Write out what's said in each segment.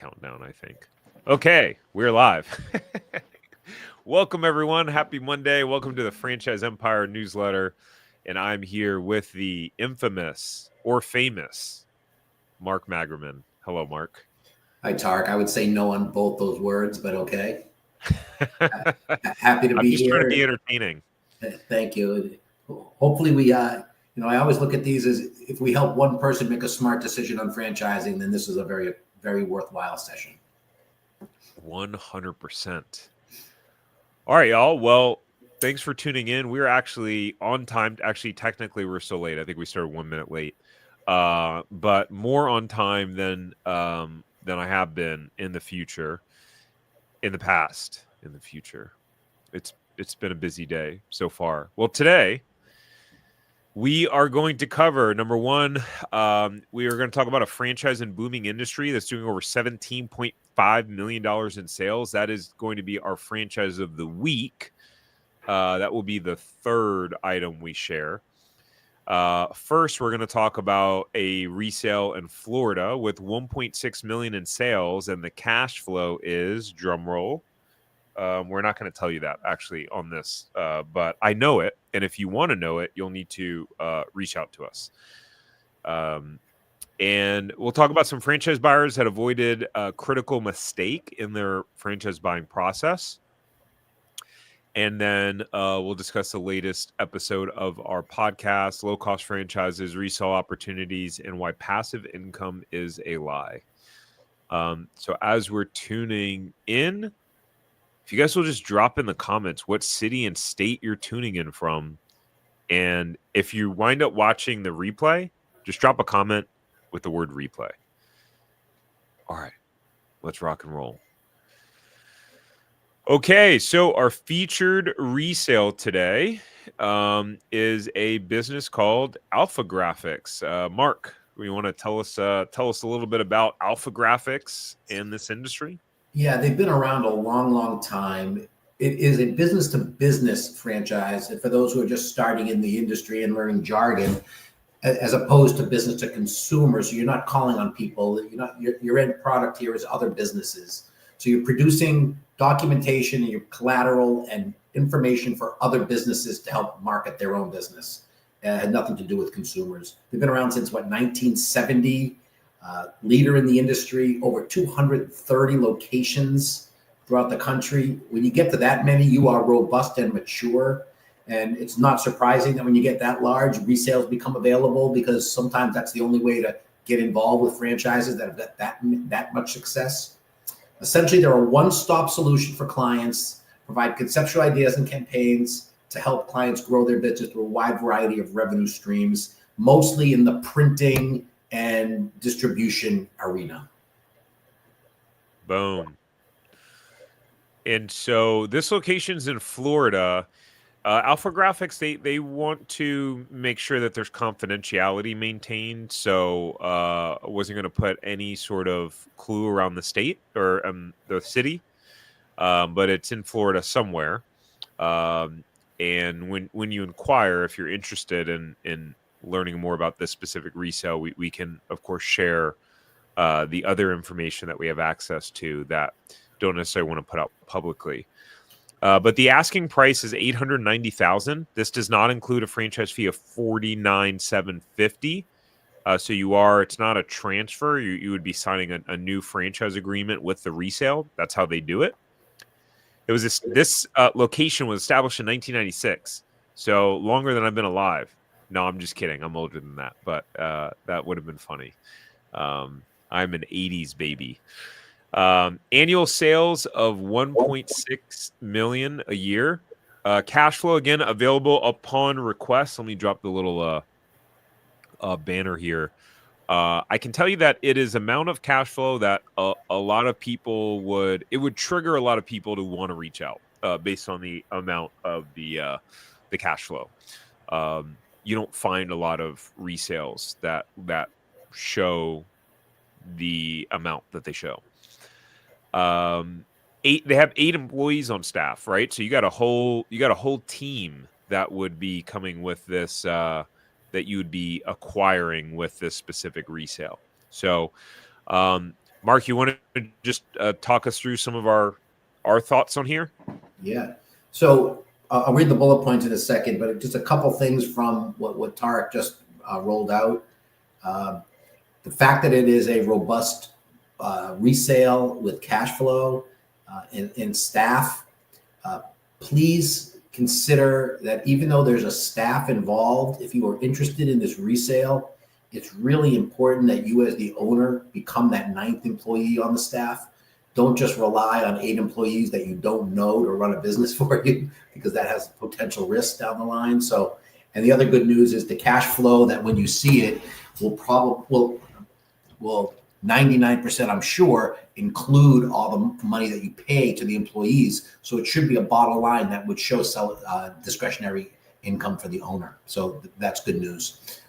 Countdown, I think. Okay, we're live. Welcome, everyone. Happy Monday. Welcome to the Franchise Empire newsletter. And I'm here with the infamous or famous Mark Magerman. Hello, Mark. Hi, Tark. I would say no on both those words, but okay. Happy to I'm be just trying to be here. entertaining. Thank you. Hopefully, I always look at these as if we help one person make a smart decision on franchising, then this is a very, very worthwhile session. 100%. All right, y'all. Well, thanks for tuning in. We're actually on time. Actually, technically, we're so late. I think we started 1 minute late, but more on time than I have been in the future, in the past, in the future. It's been a busy day so far. Well, today we are going to cover number one. We are going to talk about a franchise and booming industry that's doing over $17.5 million in sales. That is going to be our franchise of the week. That will be the third item we share. First, we're going to talk about a resale in Florida with 1.6 million in sales, and the cash flow is drumroll. We're not going to tell you that actually on this, but I know it. And if you want to know it, you'll need to reach out to us. And we'll talk about some franchise buyers that avoided a critical mistake in their franchise buying process. And then we'll discuss the latest episode of our podcast, Low Cost Franchises, Resale Opportunities, and Why Passive Income is a Lie. So as we're tuning in, if you guys will just drop in the comments what city and state you're tuning in from. And if you wind up watching the replay, just drop a comment with the word replay. All right, let's rock and roll. Okay, so our featured resale today is a business called Alpha Graphics. Mark, you want to tell us a little bit about Alpha Graphics and this industry? Yeah, they've been around a long, long time. It is a business-to-business franchise. And for those who are just starting in the industry and learning jargon, as opposed to business to consumer. So you're not calling on people. Your end product here is other businesses. So you're producing documentation and your collateral and information for other businesses to help market their own business. Had nothing to do with consumers. They've been around since 1970. Leader in the industry, over 230 locations throughout the country. When you get to that many, you are robust and mature. And it's not surprising that when you get that large, resales become available because sometimes that's the only way to get involved with franchises that have that much success. Essentially, they're a one-stop solution for clients, provide conceptual ideas and campaigns to help clients grow their business through a wide variety of revenue streams, mostly in the printing and distribution arena. Boom. And so this location's in Florida. Alpha Graphics, they want to make sure that there's confidentiality maintained. So I wasn't going to put any sort of clue around the state or the city, but it's in Florida somewhere. And when you inquire, if you're interested in learning more about this specific resale, we can, of course, share the other information that we have access to that don't necessarily want to put out publicly. But the asking price is $890,000. This does not include a franchise fee of $49,750. So it's not a transfer. You would be signing a new franchise agreement with the resale. That's how they do it. It was this location was established in 1996, so longer than I've been alive. No, I'm just kidding. I'm older than that, but that would have been funny. I'm an 80s baby. Annual sales of 1.6 million a year. Cash flow, again, available upon request. Let me drop the little banner here. I can tell you that it is amount of cash flow that a lot of people would trigger a lot of people to want to reach out based on the amount of the cash flow. You don't find a lot of resales that show the amount that they show. They have 8 employees on staff, right? So you got a whole team that would be coming with this that you would be acquiring with this specific resale. So Mark, you want to just talk us through some of our thoughts on here? Yeah. So I'll read the bullet points in a second, but just a couple things from what Tarek just rolled out. Uh, the fact that it is a robust resale with cash flow and staff, uh, please consider that even though there's a staff involved, if you are interested in this resale, it's really important that you as the owner become that ninth employee on the staff. Don't just rely on 8 employees that you don't know to run a business for you, because that has potential risks down the line. So, and the other good news is the cash flow that when you see it will 99%, I'm sure, include all the money that you pay to the employees. So it should be a bottom line that would show discretionary income for the owner. So that's good news.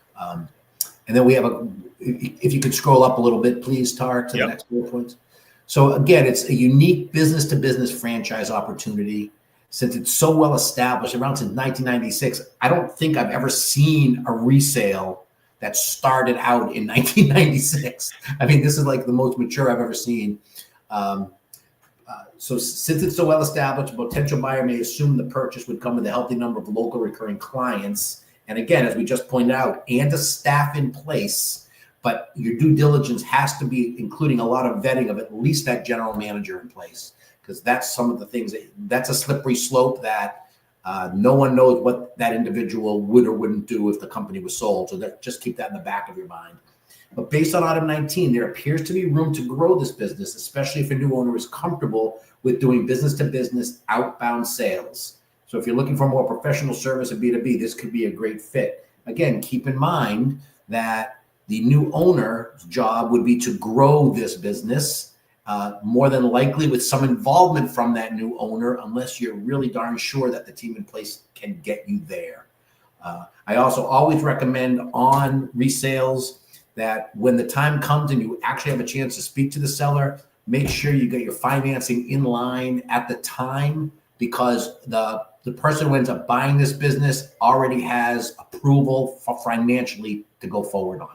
And then we have if you could scroll up a little bit, please, Tarek, to the next bullet points. So again, it's a unique business to business franchise opportunity. Since it's so well established, around since 1996, I don't think I've ever seen a resale that started out in 1996. I mean, this is like the most mature I've ever seen. So since it's so well established, a potential buyer may assume the purchase would come with a healthy number of local recurring clients. And again, as we just pointed out, and a staff in place, but your due diligence has to be including a lot of vetting of at least that general manager in place, because that's some of the things that's a slippery slope that no one knows what that individual would or wouldn't do if the company was sold. So just keep that in the back of your mind. But based on item 19, there appears to be room to grow this business, especially if a new owner is comfortable with doing business to business outbound sales. So if you're looking for more professional service and B2B, this could be a great fit. Again, keep in mind that the new owner's job would be to grow this business, more than likely with some involvement from that new owner, unless you're really darn sure that the team in place can get you there. I also always recommend on resales that when the time comes and you actually have a chance to speak to the seller, make sure you get your financing in line at the time, because the person who ends up buying this business already has approval financially to go forward on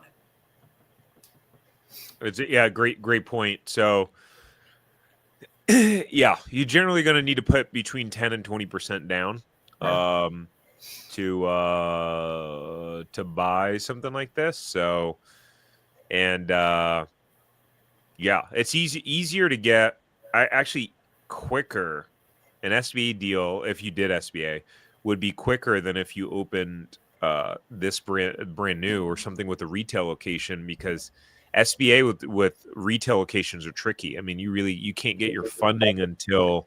it. Great point. So, yeah, you're generally going to need to put between 10 and 20% down to buy something like this. So, and it's easier to get. Quicker. An SBA deal, if you did SBA, would be quicker than if you opened this brand new or something with a retail location, because SBA with retail locations are tricky. I mean, you can't get your funding until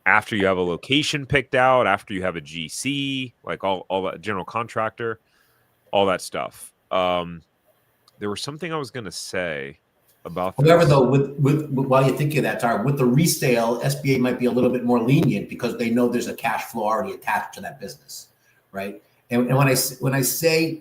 after you have a location picked out, after you have a GC, like all that, general contractor, all that stuff. There was something I was going to say about this. However, though, with while you're thinking of that, Tar, with the resale, SBA might be a little bit more lenient because they know there's a cash flow already attached to that business, right? And when I say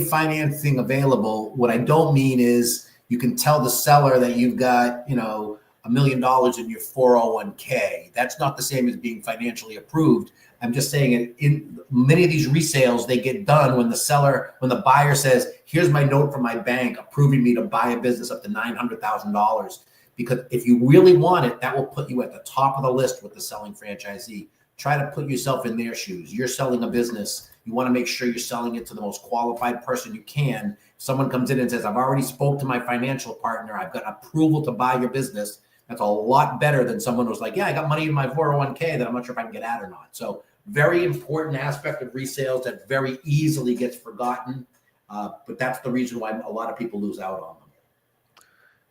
financing available, what I don't mean is you can tell the seller that you've got $1 million in your 401k. That's not the same as being financially approved. I'm just saying in many of these resales, they get done when the buyer says, here's my note from my bank approving me to buy a business up to $900,000. Because if you really want it, that will put you at the top of the list with the selling franchisee. Try to put yourself in their shoes. You're selling a business. You want to make sure you're selling it to the most qualified person you can. If someone comes in and says, I've already spoke to my financial partner, I've got approval to buy your business. That's a lot better than someone who's like, yeah, I got money in my 401k that I'm not sure if I can get at or not. So very important aspect of resales that very easily gets forgotten. But that's the reason why a lot of people lose out on them.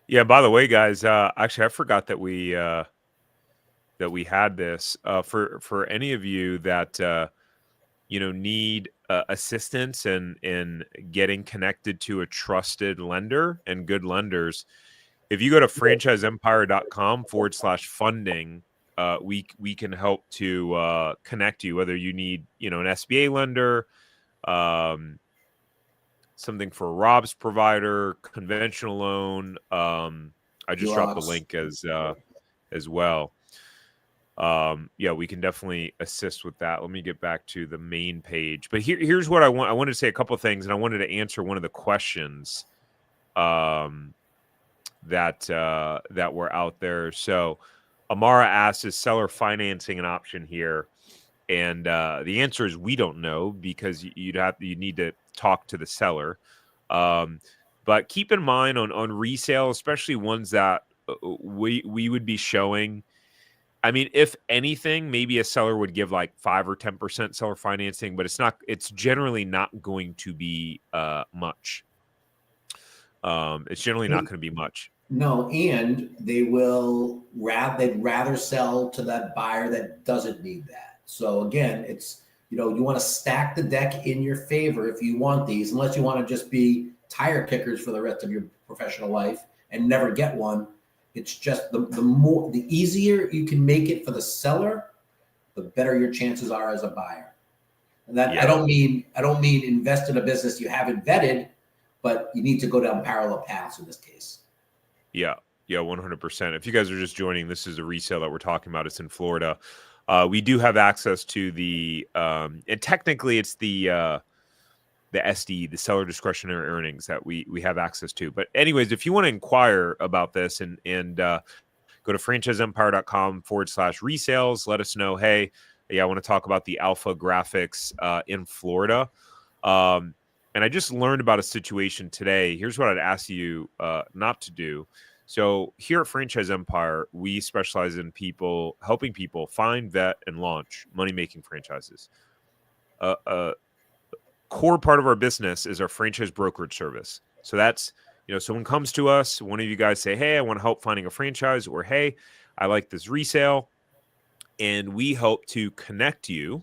Yeah, by the way, guys, actually, I forgot that we had this for any of you that need assistance in getting connected to a trusted lender and good lenders. If you go to franchiseempire.com/funding, we can help to connect you, whether you need an SBA lender, something for Rob's provider, conventional loan. I just dropped the link as well. We can definitely assist with that. Let me get back to the main page. But here's what I want. I wanted to say a couple of things, and I wanted to answer one of the questions that were out there. So Amara asks, is seller financing an option here? And the answer is we don't know, because you need to talk to the seller. But keep in mind on resale, especially ones that we would be showing. I mean, if anything, maybe a seller would give like 5 or 10% seller financing, but it's generally not going to be much. It's generally not going to be much. No, and they'd rather sell to that buyer that doesn't need that. So again, it's, you want to stack the deck in your favor if you want these, unless you want to just be tire kickers for the rest of your professional life and never get one. It's just the easier you can make it for the seller, the better your chances are as a buyer. And that, Yeah. I don't mean invest in a business you haven't vetted, but you need to go down parallel paths in this case. Yeah. Yeah, 100%. If you guys are just joining, this is a resale that we're talking about. It's in Florida. We do have access to the and technically it's the SD, the seller discretionary earnings, that we have access to. But anyways, if you want to inquire about this and go to franchiseempire.com/resales, let us know, hey, yeah, I want to talk about the alpha graphics in Florida. And I just learned about a situation today. Here's what I'd ask you not to do. So here at Franchise Empire, we specialize in helping people find, vet, and launch money-making franchises. Core part of our business is our franchise brokerage service. So that's, someone comes to us, one of you guys say, hey, I want to help finding a franchise, or hey, I like this resale. And we help to connect you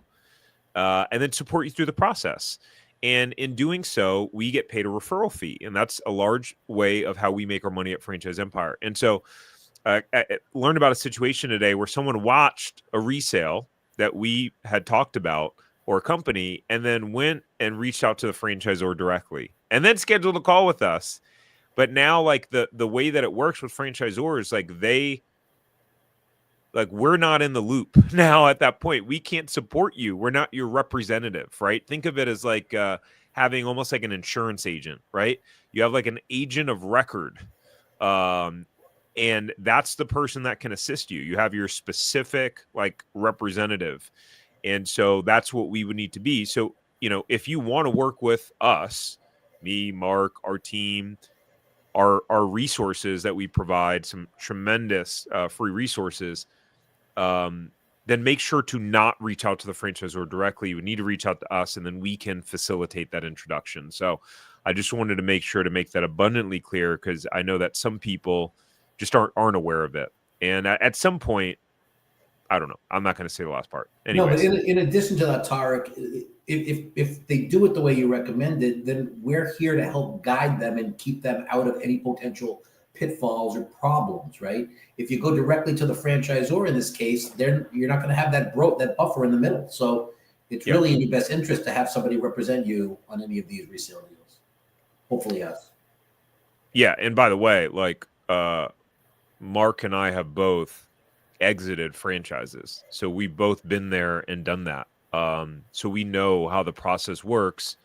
and then support you through the process. And in doing so, we get paid a referral fee. And that's a large way of how we make our money at Franchise Empire. And so I learned about a situation today where someone watched a resale that we had talked about, or a company, and then went and reached out to the franchisor directly and then scheduled a call with us. But now, like, the way that it works with franchisors, we're not in the loop now. At that point, we can't support you. We're not your representative, right? Think of it as like having almost like an insurance agent, right? You have like an agent of record, and that's the person that can assist you. You have your specific like representative, and so that's what we would need to be. So, if you want to work with us, me, Mark, our team, our resources that we provide, some tremendous free resources, then make sure to not reach out to the franchisor directly. You would need to reach out to us, and then we can facilitate that introduction. So I just wanted to make sure to make that abundantly clear, because I know that some people just aren't aware of it. And at some point, I don't know. I'm not going to say the last part. Anyways. No, but in addition to that, Tarek, if they do it the way you recommended, then we're here to help guide them and keep them out of any potential pitfalls or problems, right? If you go directly to the franchisor in this case, then you're not going to have that buffer in the middle. So it's really in your best interest to have somebody represent you on any of these resale deals. Hopefully, yes. Yeah, and by the way, like Mark and I have both exited franchises, so we've both been there and done that. So we know how the process works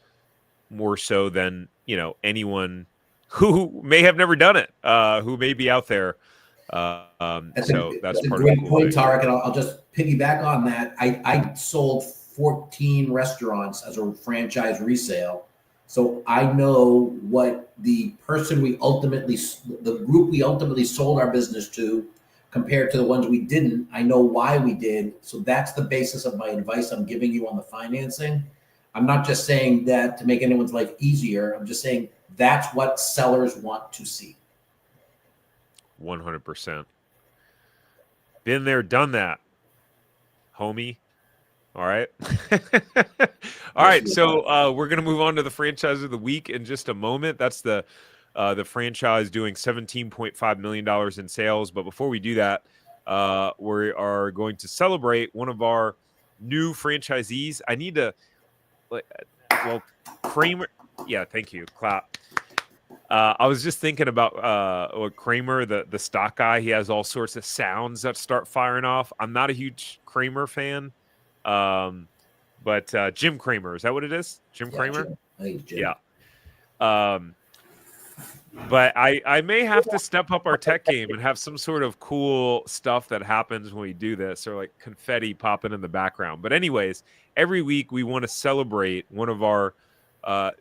more so than anyone who may have never done it, who may be out there. That's a part great of the cool point, thing. Tarek, and I'll just piggyback on that. I sold 14 restaurants as a franchise resale, so I know what the group we ultimately sold our business to, compared to the ones we didn't. I know why we did. So that's the basis of my advice I'm giving you on the financing. I'm not just saying that to make anyone's life easier. I'm just saying that's what sellers want to see. 100%. Been there, done that, homie. All right. All right. So we're going to move on to the franchise of the week in just a moment. That's the franchise doing $17.5 million in sales. But before we do that, we are going to celebrate one of our new franchisees. I need to, Kramer. Yeah, thank you. Clap. I was just thinking about Kramer, the stock guy. He has all sorts of sounds that start firing off. I'm not a huge Kramer fan. But Jim Cramer, is that what it is? Jim Cramer? Jim. Hey, Jim. Yeah. But I may have to step up our tech game and have some sort of cool stuff that happens when we do this, or like confetti popping in the background. But anyways, every week we want to celebrate one of our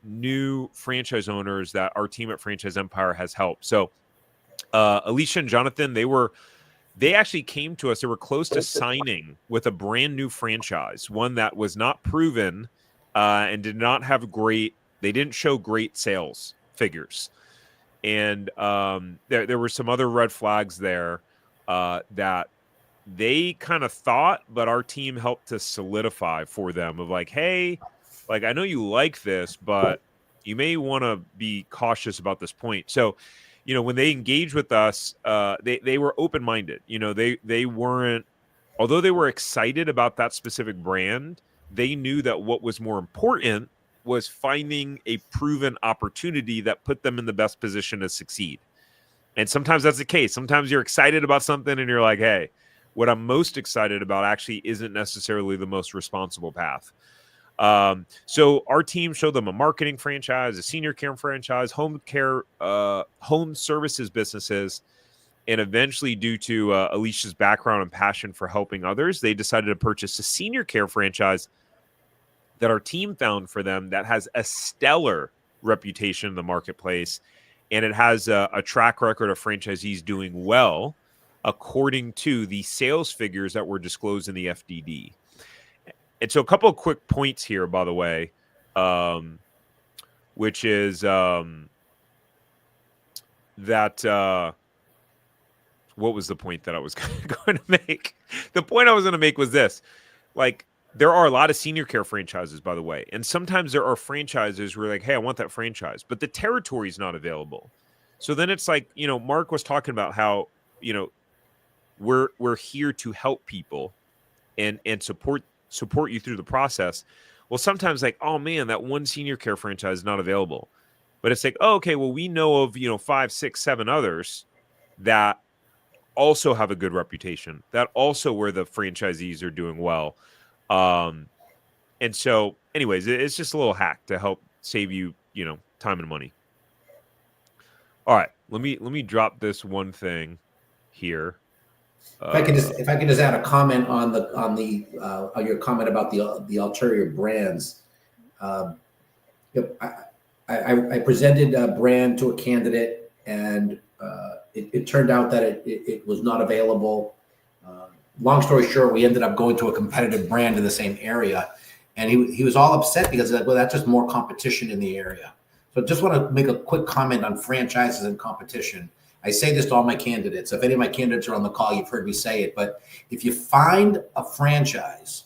new franchise owners that our team at Franchise Empire has helped. So Alicia and Jonathan, they actually came to us. They were close to signing with a brand new franchise, one that was not proven and did not have they didn't show great sales figures. And there were some other red flags there that they kind of thought, but our team helped to solidify for them of like, hey, like I know you like this, but you may want to be cautious about this point. So, when they engaged with us, they were open minded. They weren't, although they were excited about that specific brand, they knew that what was more important was finding a proven opportunity that put them in the best position to succeed. And sometimes that's the case. Sometimes you're excited about something and you're like, hey, what I'm most excited about actually isn't necessarily the most responsible path. So our team showed them a marketing franchise, a senior care franchise, home care, home services businesses. And eventually, due to Alicia's background and passion for helping others, they decided to purchase a senior care franchise that our team found for them that has a stellar reputation in the marketplace. And it has a track record of franchisees doing well according to the sales figures that were disclosed in the FDD. And so a couple of quick points here, by the way, which is that what was the point that I was going to make? The point I was going to make was this. Like, there are a lot of senior care franchises, by the way. And sometimes there are franchises where like, hey, I want that franchise, but the territory is not available. So then it's like, Mark was talking about how, we're here to help people and support you through the process. Well, sometimes like, oh man, that one senior care franchise is not available. But it's like, oh, okay, well, we know of, 5, 6, 7 others that also have a good reputation, that also where the franchisees are doing well. And so anyways, it's just a little hack to help save you, time and money. All right, let me drop this one thing here. If I could just add a comment on your comment about the ulterior brands. I presented a brand to a candidate, and it turned out that it was not available. Long story short, we ended up going to a competitive brand in the same area, and he was all upset because he's like, well, that's just more competition in the area. So just want to make a quick comment on franchises and competition. I say this to all my candidates. If any of my candidates are on the call, you've heard me say it, but if you find a franchise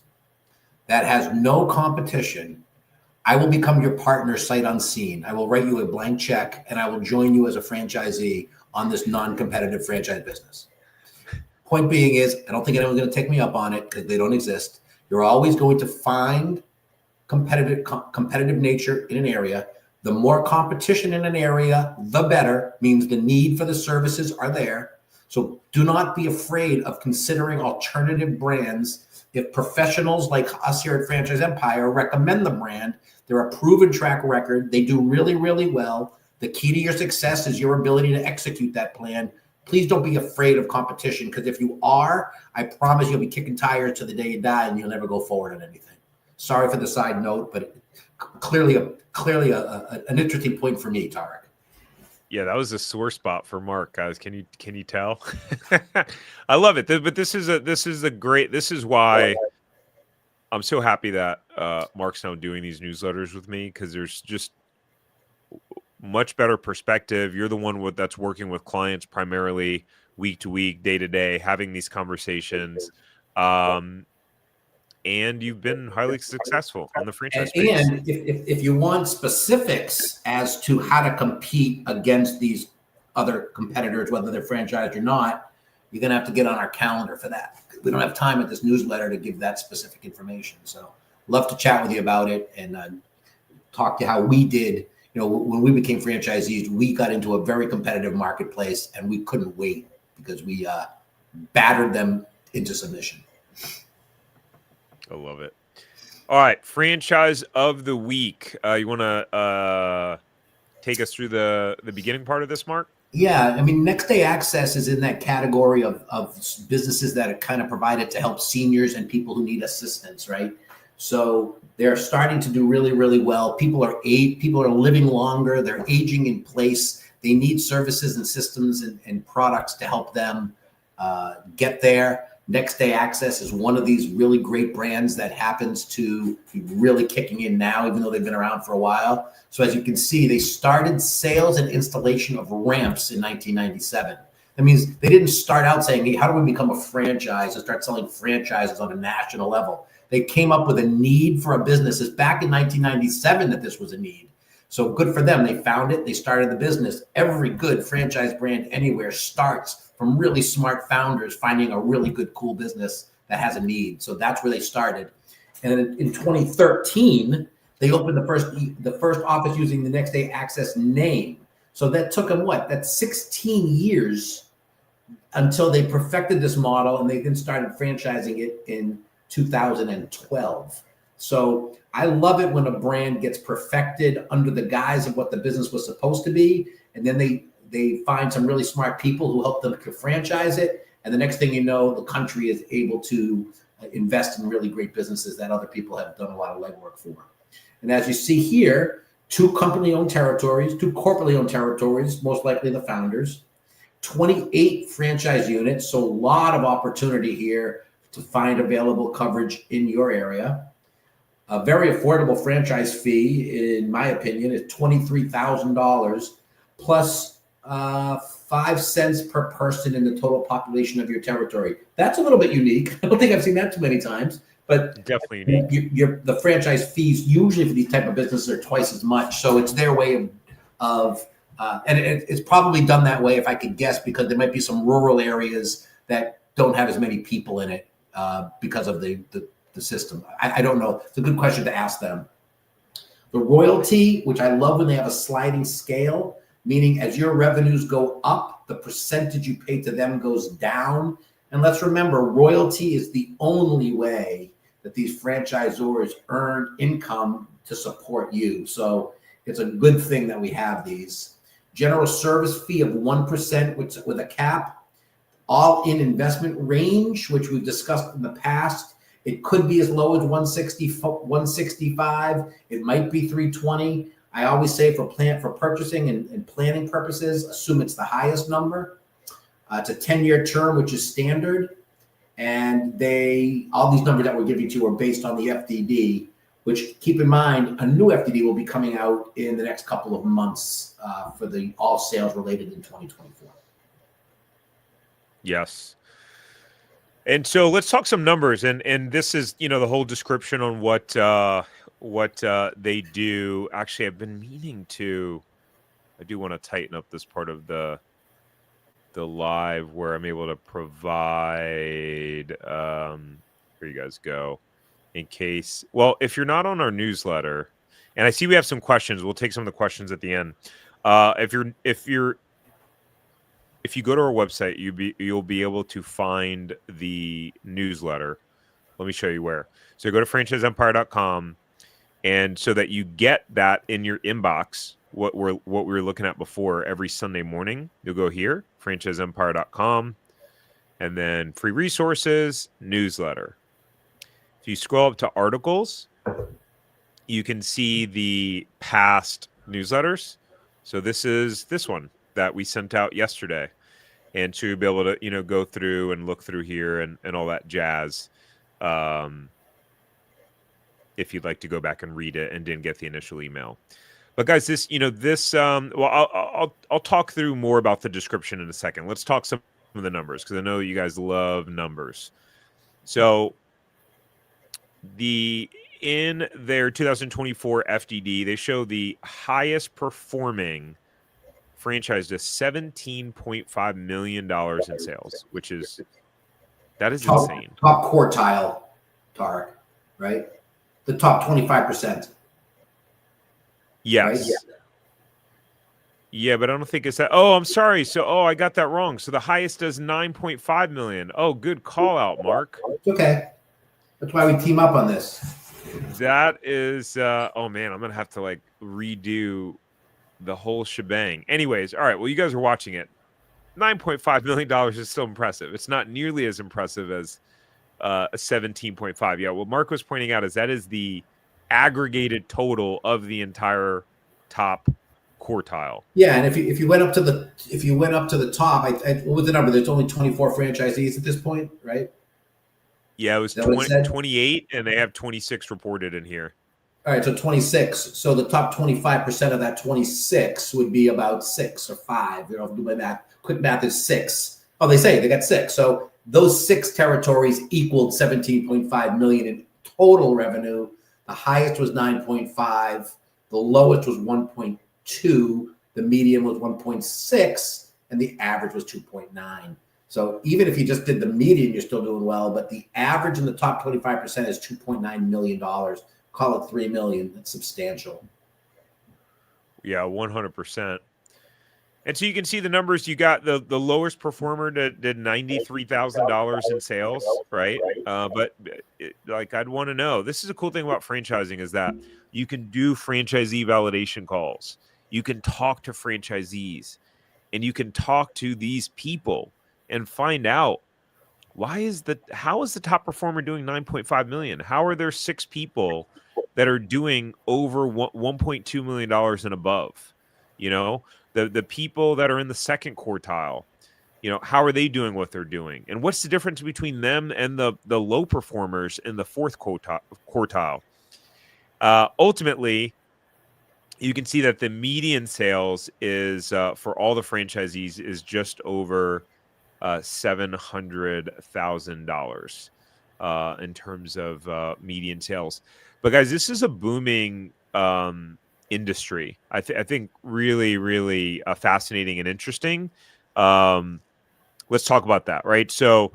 that has no competition, I will become your partner sight unseen. I will write you a blank check and I will join you as a franchisee on this non-competitive franchise business. Point being is, I don't think anyone's going to take me up on it because they don't exist. You're always going to find competitive nature in an area. The more competition in an area, the better, means the need for the services are there. So do not be afraid of considering alternative brands. If professionals like us here at Franchise Empire recommend the brand, they're a proven track record. They do really, really well. The key to your success is your ability to execute that plan. Please don't be afraid of competition, because if you are, I promise you'll be kicking tires to the day you die and you'll never go forward on anything. Sorry for the side note, but clearly an interesting point for me, Tarek. Yeah, that was a sore spot for Mark, guys. Can you tell? I love it. But this is why I'm so happy that Mark's now doing these newsletters with me, because there's just much better perspective. You're the one that's working with clients primarily week to week, day to day, having these conversations. And you've been highly successful on the franchise space. And if you want specifics as to how to compete against these other competitors, whether they're franchised or not, you're going to have to get on our calendar for that. We don't have time at this newsletter to give that specific information. So love to chat with you about it and talk to how we did. When we became franchisees, we got into a very competitive marketplace and we couldn't wait because we battered them into submission. I love it. All right, franchise of the week. You want to take us through the beginning part of this, Mark? Yeah, I mean, next day access is in that category of businesses that are kind of provided to help seniors and people who need assistance, right? So they're starting to do really, really well. People are living longer. They're aging in place. They need services and systems and products to help them get there. Next Day Access is one of these really great brands that happens to be really kicking in now, even though they've been around for a while. So as you can see, they started sales and installation of ramps in 1997. That means they didn't start out saying, hey, how do we become a franchise and start selling franchises on a national level? They came up with a need for a business. It's back in 1997 that this was a need. So good for them. They found it. They started the business. Every good franchise brand anywhere starts from really smart founders finding a really good, cool business that has a need. So that's where they started. And in 2013, they opened the first office using the Next Day Access name. So that took them what? That's 16 years until they perfected this model, and they then started franchising it in 2012. So I love it when a brand gets perfected under the guise of what the business was supposed to be, and then they find some really smart people who help them to franchise it, and the next thing you know, the country is able to invest in really great businesses that other people have done a lot of legwork for. And as you see here, 2 company-owned territories, 2 corporately-owned territories, most likely the founders, 28 franchise units, so a lot of opportunity here to find available coverage in your area. A very affordable franchise fee, in my opinion, is $23,000 plus 5 cents per person in the total population of your territory. That's a little bit unique. I don't think I've seen that too many times, but Definitely unique. the franchise fees usually for these type of businesses are twice as much. So it's their way of and it's probably done that way, if I could guess, because there might be some rural areas that don't have as many people in it because of the system. I don't know. It's a good question to ask them. The royalty, which I love when they have a sliding scale, meaning as your revenues go up, the percentage you pay to them goes down. And let's remember, royalty is the only way that these franchisors earn income to support you. So it's a good thing that we have these. General service fee of 1% with a cap. All-in investment range, which we've discussed in the past. It could be as low as 165. It might be 320. I always say for purchasing and planning purposes, assume it's the highest number. It's a 10-year term, which is standard. And all these numbers that we're giving to you are based on the FDD, which, keep in mind, a new FDD will be coming out in the next couple of months for the all sales related in 2024. Yes. And so let's talk some numbers, and this is, the whole description on what they do. Actually, I've been meaning to. I do want to tighten up this part of the live where I'm able to provide. Here you guys go. In case, well, if you're not on our newsletter, and I see we have some questions, we'll take some of the questions at the end. If you go to our website, you'll be able to find the newsletter. Let me show you where. So go to franchiseempire.com, and so that you get that in your inbox, what we were looking at before, every Sunday morning, you'll go here, franchiseempire.com, and then free resources, newsletter. If you scroll up to articles, you can see the past newsletters. So this is this one that we sent out yesterday, and to be able to go through and look through here and all that jazz, if you'd like to go back and read it and didn't get the initial email. But guys, I'll talk through more about the description in a second. Let's talk some of the numbers, because I know you guys love numbers. So in their 2024 FDD, they show the highest performing franchise to $17.5 million in sales, that is insane. Top quartile, Tarek, right? The top 25%. Yes. Right? Yeah, but I don't think it's that. Oh, I'm sorry. So, I got that wrong. So the highest does 9.5 million. Oh, good call out, Mark. It's okay. That's why we team up on this. That is, oh man, I'm going to have to redo the whole shebang. Anyways, all right. Well, you guys are watching it. $9.5 million is still impressive. It's not nearly as impressive as a 17.5. Yeah, what Mark was pointing out is that is the aggregated total of the entire top quartile. Yeah, and if you went up to the top, what was the number? There's only 24 franchisees at this point, right? Yeah, it Is was that what it said? 28, and they have 26 reported in here. All right, so 26. So the top 25% of that 26 would be about 6 or 5. You know, do my math. Quick math is 6. Oh, they say they got 6. So those 6 territories equaled 17.5 million in total revenue. The highest was 9.5. The lowest was 1.2. The median was 1.6, and the average was 2.9. So even if you just did the median, you're still doing well. But the average in the top 25% is $2.9 million. Call it 3 million. That's substantial. Yeah, 100%. And so you can see the numbers. You got the lowest performer did $93,000 in sales, right? But like I'd want to know. This is a cool thing about franchising is that you can do franchisee validation calls. You can talk to franchisees, and you can talk to these people and find out how is the top performer doing 9.5 million? How are there 6 people that are doing over $1.2 million and above? You know, the people that are in the second quartile, you know, how are they doing what they're doing? And what's the difference between them and the low performers in the fourth quartile? Ultimately, you can see that the median sales is for all the franchisees is just over $700,000 in terms of median sales. But guys, this is a booming industry. I think really, really fascinating and interesting. Let's talk about that, right? So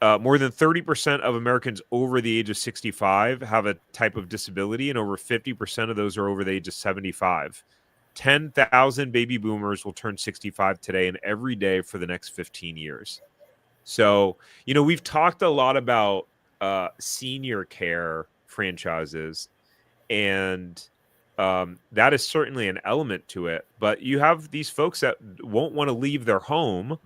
more than 30% of Americans over the age of 65 have a type of disability, and over 50% of those are over the age of 75. 10,000 baby boomers will turn 65 today and every day for the next 15 years. So, you know, we've talked a lot about senior care franchises, and that is certainly an element to it. But you have these folks that won't want to leave their home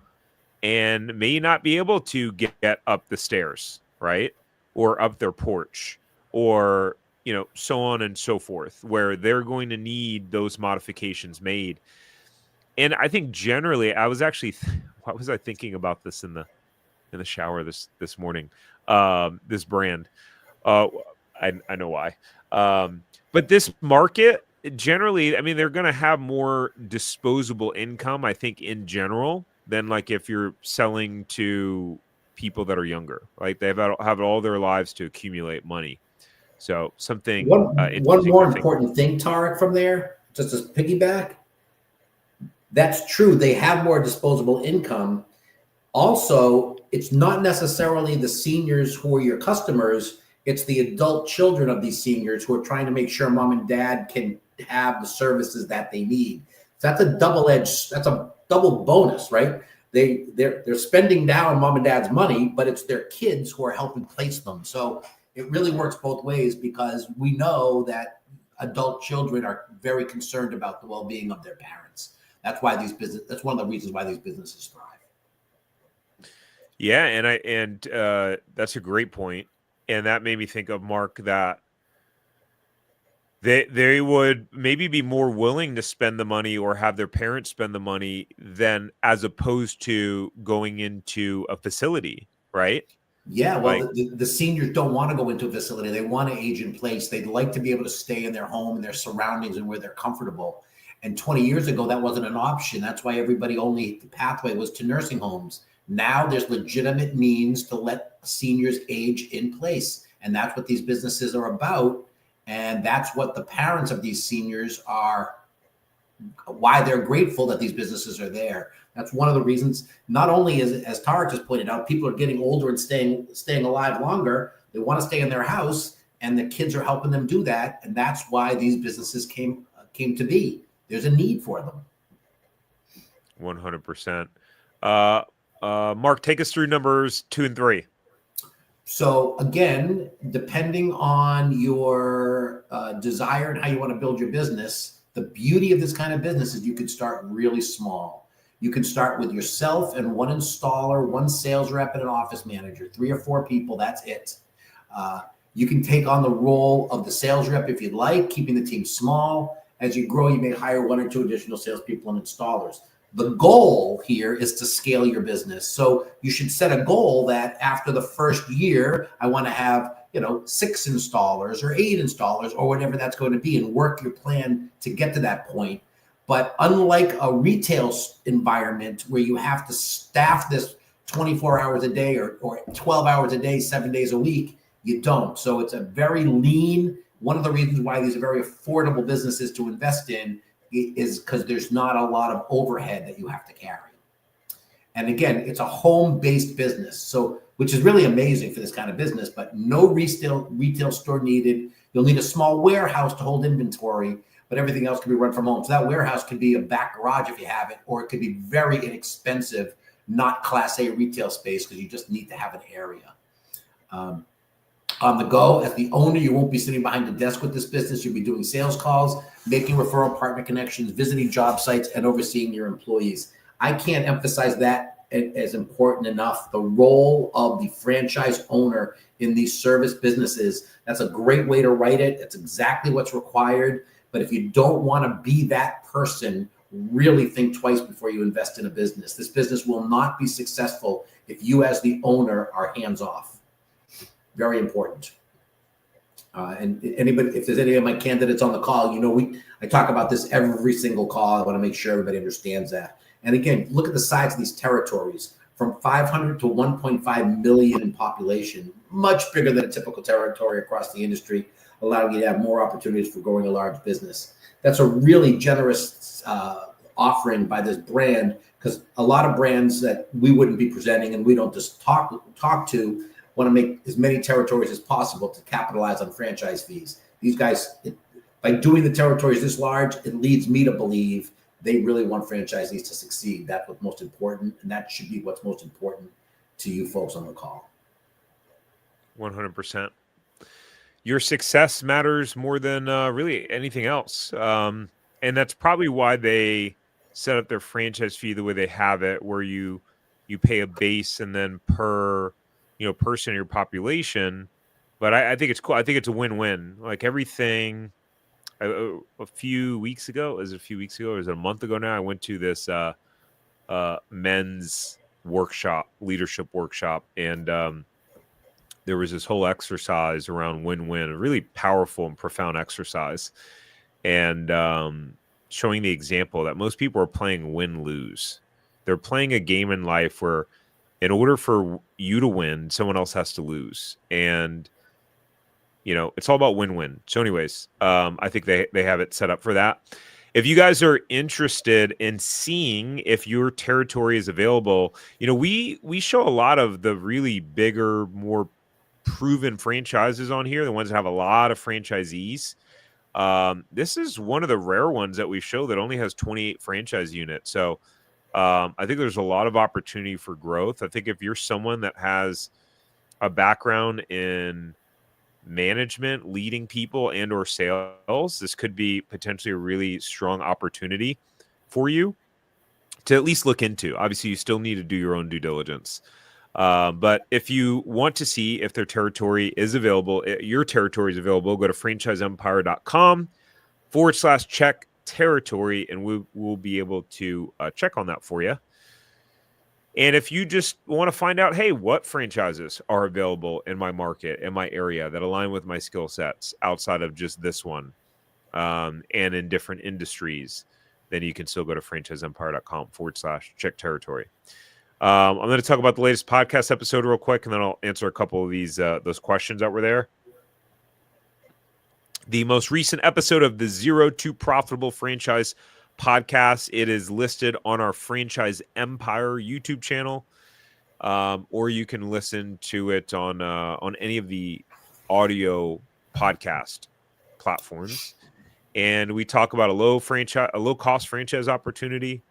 and may not be able to get up the stairs, right? Or up their porch, or, you know, so on and so forth, where they're going to need those modifications made. And I think generally, I was actually, what was I thinking about this in the shower this morning? This brand, uh, I know why. But this market generally, I mean, they're going to have more disposable income, I think, in general, than like if you're selling to people that are younger. Like they've have all their lives to accumulate money. So something One interesting more to think. important thing, Tarek, from there, just as piggyback. That's true. They have more disposable income. Also, it's not necessarily the seniors who are your customers. It's the adult children of these seniors who are trying to make sure mom and dad can have the services that they need. So that's a double bonus, right? They're spending down mom and dad's money, but it's their kids who are helping place them. So it really works both ways, because we know that adult children are very concerned about the well-being of their parents. That's one of the reasons why these businesses thrive. Yeah, and that's a great point. And that made me think of, Mark, that they would maybe be more willing to spend the money or have their parents spend the money than as opposed to going into a facility, right? Yeah, well, Like, the seniors don't want to go into a facility. They want to age in place. They'd like to be able to stay in their home and their surroundings and where they're comfortable. And 20 years ago, that wasn't an option. That's why the pathway was to nursing homes. Now there's legitimate means to let seniors age in place. And that's what these businesses are about. And that's what the parents of these seniors are, why they're grateful that these businesses are there. That's one of the reasons. Not only as Tarek just pointed out, people are getting older and staying alive longer. They want to stay in their house, and the kids are helping them do that. And that's why these businesses came to be. There's a need for them. 100%. Mark, take us through numbers 2 and 3. So again, depending on your desire and how you want to build your business, The beauty of this kind of business is you could start really small. You can start with yourself and one installer, one sales rep, and an office manager, 3 or 4 people. That's it. You can take on the role of the sales rep if you'd like, keeping the team small. As you grow, you may hire 1 or 2 additional salespeople and installers. The goal here is to scale your business. So you should set a goal that after the first year, I want to have 6 installers or 8 installers or whatever that's going to be, and work your plan to get to that point. But unlike a retail environment where you have to staff this 24 hours a day or 12 hours a day, 7 days a week, you don't. So it's a very lean. One of the reasons why these are very affordable businesses to invest in is because there's not a lot of overhead that you have to carry. And again, it's a home-based business, so which is really amazing for this kind of business, but no retail store needed. You'll need a small warehouse to hold inventory, but everything else can be run from home. So that warehouse could be a back garage if you have it, or it could be very inexpensive, not Class A retail space, because you just need to have an area. On the go, as the owner, you won't be sitting behind a desk with this business. You'll be doing sales calls, making referral partner connections, visiting job sites, and overseeing your employees. I can't emphasize that as important enough. The role of the franchise owner in these service businesses, that's a great way to write it. It's exactly what's required. But if you don't want to be that person, really think twice before you invest in a business. This business will not be successful if you as the owner are hands off. Very important. And anybody, if there's any of my candidates on the call, I talk about this every single call. I want to make sure everybody understands that. And again, look at the size of these territories, from 500 to 1.5 million in population, much bigger than a typical territory across the industry, allowing you to have more opportunities for growing a large business. That's a really generous offering by this brand, because a lot of brands that we wouldn't be presenting and we don't just talk to want to make as many territories as possible to capitalize on franchise fees. These guys, by doing the territories this large, it leads me to believe they really want franchisees to succeed. That's what's most important, and that should be what's most important to you folks on the call. 100%. Your success matters more than really anything else. And that's probably why they set up their franchise fee the way they have it, where you pay a base and then per person in your population. But I think it's cool. I think it's a win-win. Like everything. A few weeks ago, or is it a month ago now? I went to this men's workshop, leadership workshop, and there was this whole exercise around win-win, a really powerful and profound exercise, and showing the example that most people are playing win-lose. They're playing a game in life where, in order for you to win, someone else has to lose. And, it's all about win-win. So anyways, I think they have it set up for that. If you guys are interested in seeing if your territory is available, we show a lot of the really bigger, more proven franchises on here, the ones that have a lot of franchisees. This is one of the rare ones that we show that only has 28 franchise units. So I think there's a lot of opportunity for growth. I think if you're someone that has a background in management, leading people, and or sales, this could be potentially a really strong opportunity for you to at least look into. Obviously, you still need to do your own due diligence. But if you want to see if their territory is available, your territory is available, go to franchiseempire.com/check territory, and we'll be able to check on that for you. And if you just want to find out, hey, what franchises are available in my market, in my area, that align with my skill sets outside of just this one, and in different industries, then you can still go to franchiseempire.com/check territory. I'm going to talk about the latest podcast episode real quick, and then I'll answer a couple of those questions that were there. The most recent episode of the Zero to Profitable Franchise podcast, it is listed on our Franchise Empire YouTube channel, or you can listen to it on any of the audio podcast platforms. And we talk about a low cost franchise opportunity.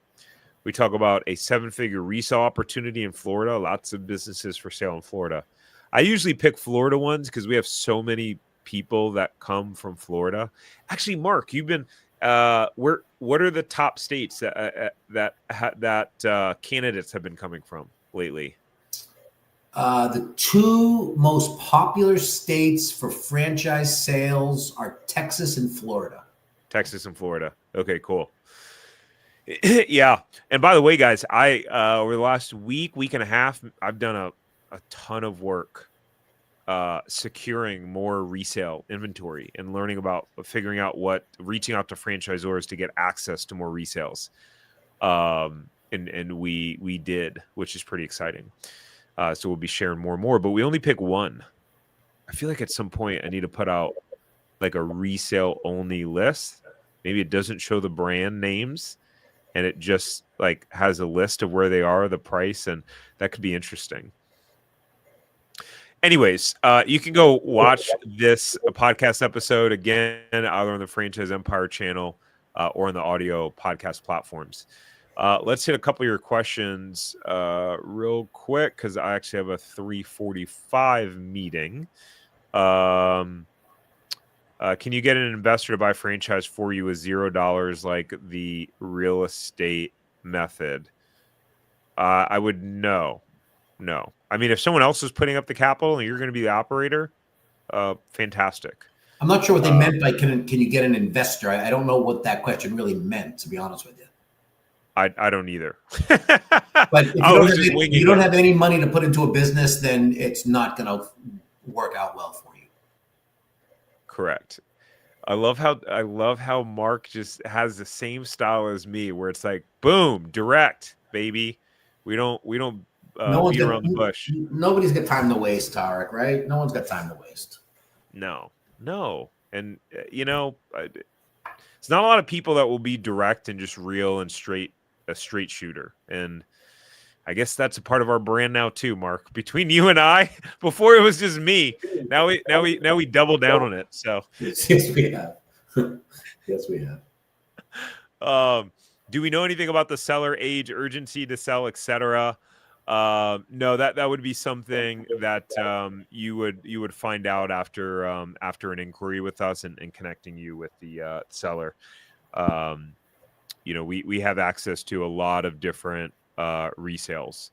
We talk about a 7-figure resale opportunity in Florida. Lots of businesses for sale in Florida. I usually pick Florida ones because we have so many people that come from Florida. Actually, Mark, you've been what are the top states that candidates have been coming from lately? The two most popular states for franchise sales are Texas and Florida. Texas and Florida. Okay, cool. Yeah. And by the way, guys, I over the last week and a half, I've done a ton of work securing more resale inventory and learning about figuring out reaching out to franchisors to get access to more resales. And we did, which is pretty exciting. So we'll be sharing more and more, but we only pick one. I feel like at some point I need to put out like a resale only list. Maybe it doesn't show the brand names and it just like has a list of where they are, the price, and that could be interesting. Anyways, you can go watch this podcast episode again, either on the Franchise Empire channel or on the audio podcast platforms. Let's hit a couple of your questions real quick because I actually have a 3:45 meeting. Can you get an investor to buy franchise for you with $0 like the real estate method? I would no. I mean, if someone else is putting up the capital and you're going to be the operator, fantastic. I'm not sure what they meant by can you get an investor? I don't know what that question really meant, to be honest with you. I don't either. But if you don't have any money to put into a business, then it's not going to work out well for you. Correct. I love how Mark just has the same style as me, where it's like, boom, direct, baby. We don't beat around the bush. Nobody's got time to waste, Tarek, right? No one's got time to waste. No. And it's not a lot of people that will be direct and just real and a straight shooter. And I guess that's a part of our brand now too, Mark. Between you and I, before it was just me. Now we double down on it. So yes, we have. Yes, we have. Do we know anything about the seller age, urgency to sell, etc.? No, that would be something that you would find out after an inquiry with us and connecting you with the seller. We have access to a lot of different resales.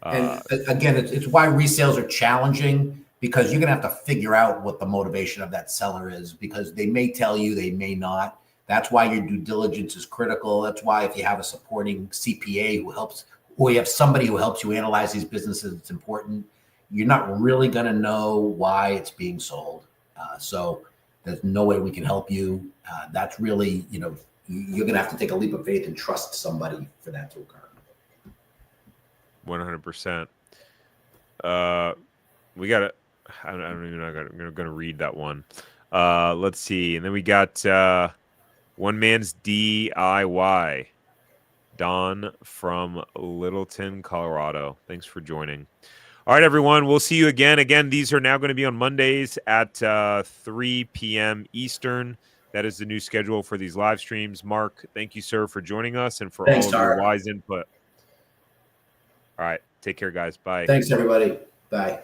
And again, it's why resales are challenging, because you're going to have to figure out what the motivation of that seller is, because they may tell you, they may not. That's why your due diligence is critical. That's why if you have a supporting CPA who helps, or you have somebody who helps you analyze these businesses, it's important. You're not really going to know why it's being sold. So there's no way we can help you. That's really, you're going to have to take a leap of faith and trust somebody for that to occur. 100%. We got it. I'm going to read that one. Let's see. And then we got One Man's DIY. Don from Littleton, Colorado. Thanks for joining. All right, everyone. We'll see you again. Again, these are now going to be on Mondays at 3 p.m. Eastern. That is the new schedule for these live streams. Mark, thank you, sir, for joining us and for all of your wise input. All right. Take care, guys. Bye. Thanks, everybody. Bye.